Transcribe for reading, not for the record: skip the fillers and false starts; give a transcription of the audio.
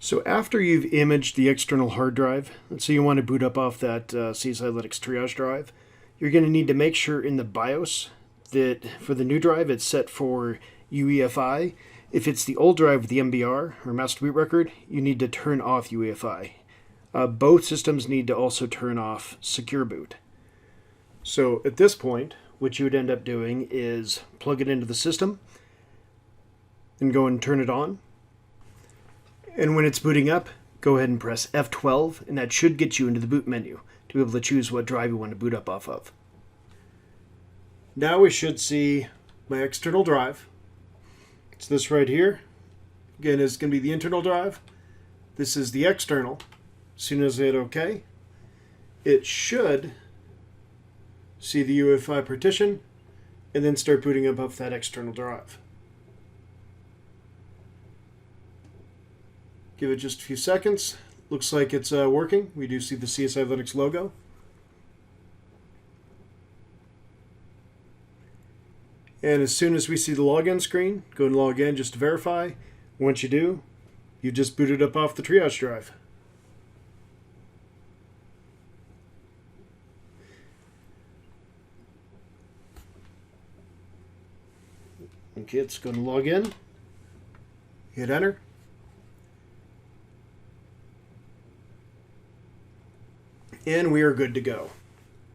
So after you've imaged the external hard drive, let's say you want to boot up off that CSI Linux Triage drive, you're going to need to make sure in the BIOS that for the new drive it's set for UEFI. If it's the old drive with the MBR or master boot record, you need to turn off UEFI. Both systems need to also turn off secure boot. So at this point, what you would end up doing is plug it into the system and go and turn it on. And when it's booting up, go ahead and press F12, and that should get you into the boot menu to be able to choose what drive you want to boot up off of. Now we should see my external drive. It's this right here. Again, it's going to be the internal drive. This is the external. As soon as I hit OK, it should see the UEFI partition and then start booting up off that external drive. Give it just a few seconds. Looks like it's working. We do see the CSI Linux logo. And as soon as we see the login screen, go and log in just to verify. Once you do, you just booted up off the Triage drive. Okay, it's going to log in. Hit enter. And we are good to go.